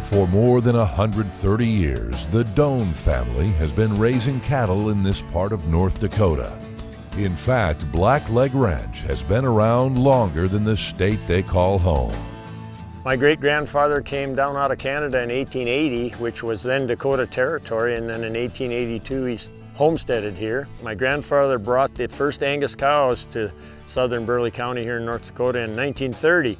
For more than 130 years, the Doan family has been raising cattle in this part of North Dakota. In fact, Blackleg Ranch has been around longer than the state they call home. My great-grandfather came down out of Canada in 1880, which was then Dakota Territory, and then in 1882 he homesteaded here. My grandfather brought the first Angus cows to southern Burleigh County here in North Dakota in 1930,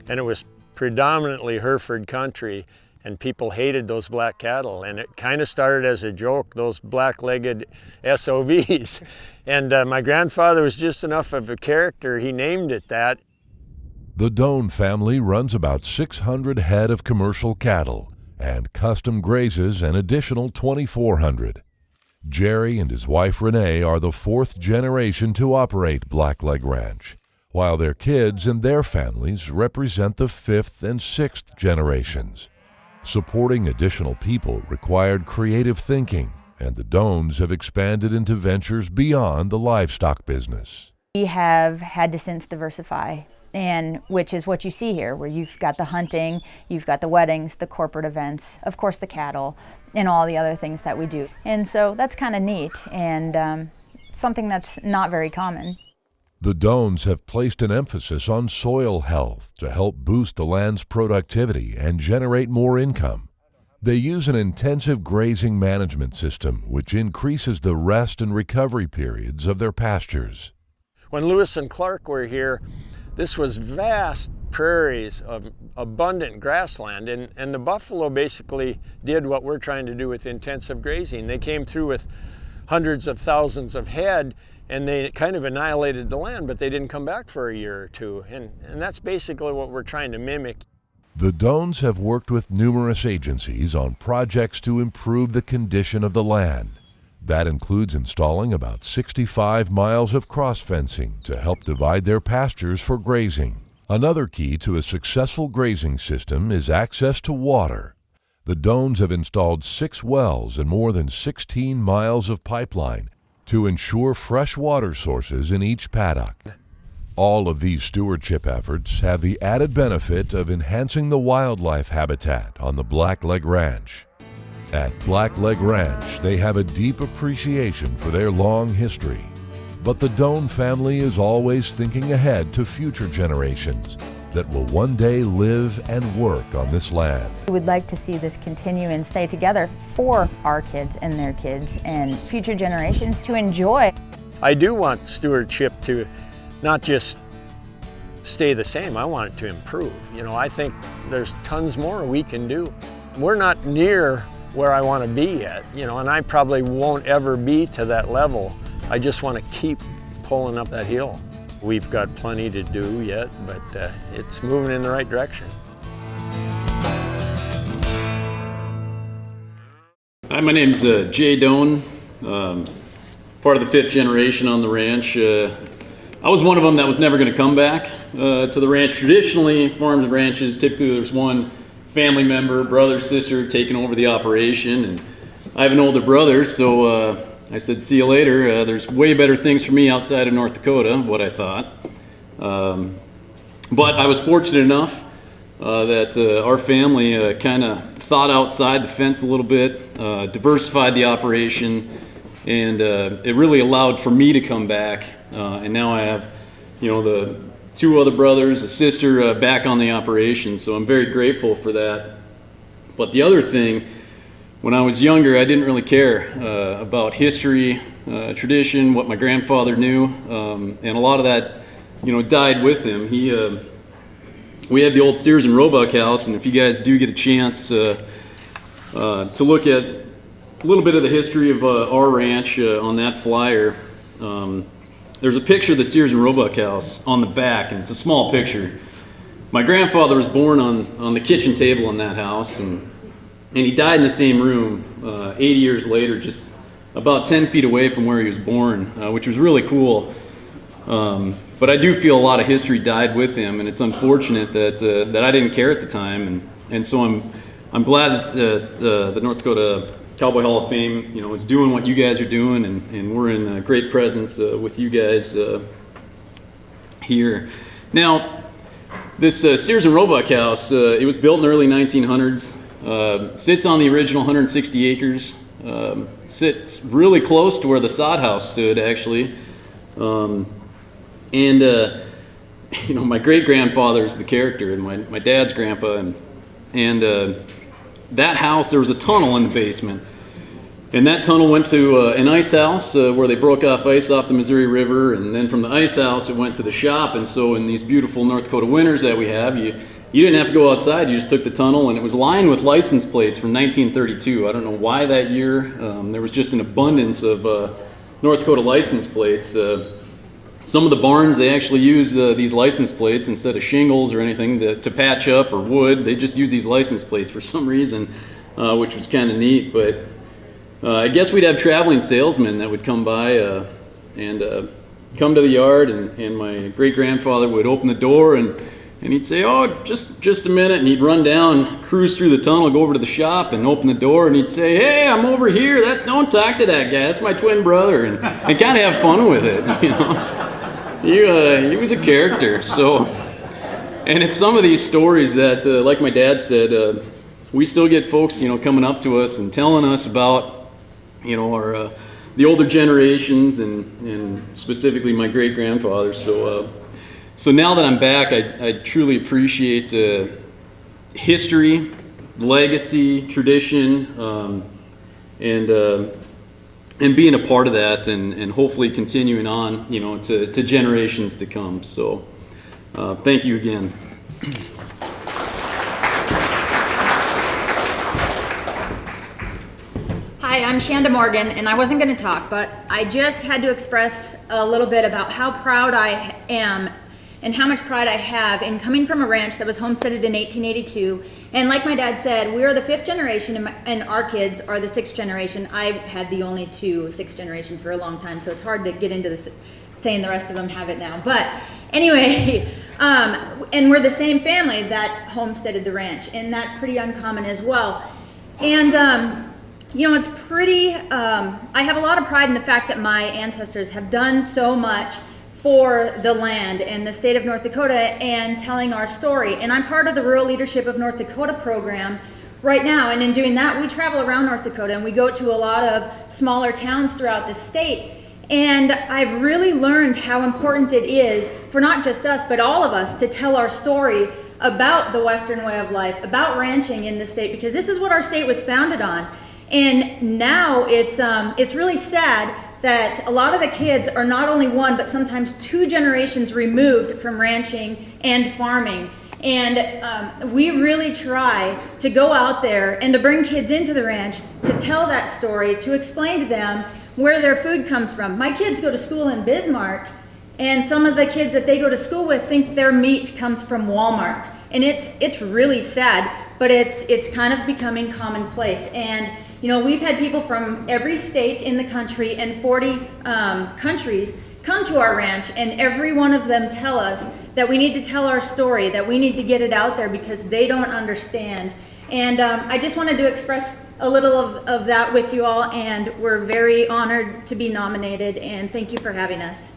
and it was predominantly Hereford country, and people hated those black cattle, and it kind of started as a joke, those black-legged SOVs. And my grandfather was just enough of a character, he named it that. The Doan family runs about 600 head of commercial cattle and custom grazes an additional 2,400. Jerry and his wife Renee are the fourth generation to operate Blackleg Ranch, while their kids and their families represent the fifth and sixth generations. Supporting additional people required creative thinking, and the Doans have expanded into ventures beyond the livestock business. We have had to since diversify, and which is what you see here, where you've got the hunting, you've got the weddings, the corporate events, of course the cattle, and all the other things that we do. And so that's kind of neat, and something that's not very common. The Doans have placed an emphasis on soil health to help boost the land's productivity and generate more income. They use an intensive grazing management system which increases the rest and recovery periods of their pastures. When Lewis and Clark were here, this was vast prairies of abundant grassland, and the buffalo basically did what we're trying to do with intensive grazing. They came through with hundreds of thousands of head, and they kind of annihilated the land, but they didn't come back for a year or two, and that's basically what we're trying to mimic. The Doans have worked with numerous agencies on projects to improve the condition of the land. That includes installing about 65 miles of cross-fencing to help divide their pastures for grazing. Another key to a successful grazing system is access to water. The Doans have installed 6 wells and more than 16 miles of pipeline to ensure fresh water sources in each paddock. All of these stewardship efforts have the added benefit of enhancing the wildlife habitat on the Blackleg Ranch. At Blackleg Ranch, they have a deep appreciation for their long history, but the Doan family is always thinking ahead to future generations that will one day live and work on this land. We would like to see this continue and stay together for our kids and their kids and future generations to enjoy. I do want stewardship to not just stay the same, I want it to improve. You know, I think there's tons more we can do. We're not near where I want to be yet, you know, and I probably won't ever be to that level. I just want to keep pulling up that hill. We've got plenty to do yet, but it's moving in the right direction. Hi, my name's Jay Doan, part of the fifth generation on the ranch. I was one of them that was never going to come back to the ranch. Traditionally, farms and ranches, typically there's one family member, brother, sister, taking over the operation. And I have an older brother, so I said, see you later. There's way better things for me outside of North Dakota, what I thought. But I was fortunate enough that our family kind of thought outside the fence a little bit, diversified the operation, and it really allowed for me to come back. And now I have, you know, the 2 other brothers, a sister back on the operation, so I'm very grateful for that. But the other thing, when I was younger, I didn't really care about history, tradition, what my grandfather knew, and a lot of that, you know, died with him. We had the old Sears and Roebuck house, and if you guys do get a chance to look at a little bit of the history of our ranch on that flyer, there's a picture of the Sears and Roebuck house on the back, and it's a small picture. My grandfather was born on the kitchen table in that house, and he died in the same room 80 years later, just about 10 feet away from where he was born, which was really cool. But I do feel a lot of history died with him, and it's unfortunate that I didn't care at the time, and so I'm glad that the North Dakota Cowboy Hall of Fame, you know, is doing what you guys are doing, and we're in great presence with you guys here. Now, this Sears and Roebuck house, it was built in the early 1900s. Sits on the original 160 acres. Sits really close to where the sod house stood, actually. My great-grandfather is the character, and my dad's grandpa, and that house, there was a tunnel in the basement. And that tunnel went to an ice house where they broke off ice off the Missouri River, and then from the ice house it went to the shop. And so in these beautiful North Dakota winters that we have, you didn't have to go outside, you just took the tunnel, and it was lined with license plates from 1932. I don't know why that year. There was just an abundance of North Dakota license plates. Some of the barns, they actually use these license plates instead of shingles or anything to patch up, or wood. They just use these license plates for some reason, which was kind of neat. But I guess we'd have traveling salesmen that would come by and come to the yard, and my great-grandfather would open the door, and he'd say, "Oh, just a minute," and he'd run down, cruise through the tunnel, go over to the shop and open the door, and he'd say, "Hey, I'm over here. Don't talk to that guy. That's my twin brother," and kind of have fun with it, you know. He was a character. So, and it's some of these stories that, like my dad said, we still get folks, coming up to us and telling us about, our the older generations, and specifically my great-grandfather. So now that I'm back, I truly appreciate history, legacy, tradition, and being a part of that, and hopefully continuing on, to generations to come. So thank you again. Hi, I'm Shanda Morgan, and I wasn't going to talk, but I just had to express a little bit about how proud I am and how much pride I have in coming from a ranch that was homesteaded in 1882. And like my dad said, we are the 5th generation, and our kids are the 6th generation. I had the only 6th generation for a long time, so it's hard to get into this, saying the rest of them have it now. But anyway, and we're the same family that homesteaded the ranch, and that's pretty uncommon as well. And it's pretty, I have a lot of pride in the fact that my ancestors have done so much for the land and the state of North Dakota and telling our story. And I'm part of the Rural Leadership of North Dakota program right now. And in doing that, we travel around North Dakota, and we go to a lot of smaller towns throughout the state. And I've really learned how important it is for not just us, but all of us to tell our story about the Western way of life, about ranching in the state, because this is what our state was founded on. And now it's really sad that a lot of the kids are not only 1, but sometimes 2 generations removed from ranching and farming. And we really try to go out there and to bring kids into the ranch, to tell that story, to explain to them where their food comes from. My kids go to school in Bismarck, and some of the kids that they go to school with think their meat comes from Walmart. And it's really sad, but it's kind of becoming commonplace. And we've had people from every state in the country and 40 countries come to our ranch, and every one of them tell us that we need to tell our story, that we need to get it out there because they don't understand. And I just wanted to express a little of that with you all, and we're very honored to be nominated, and thank you for having us.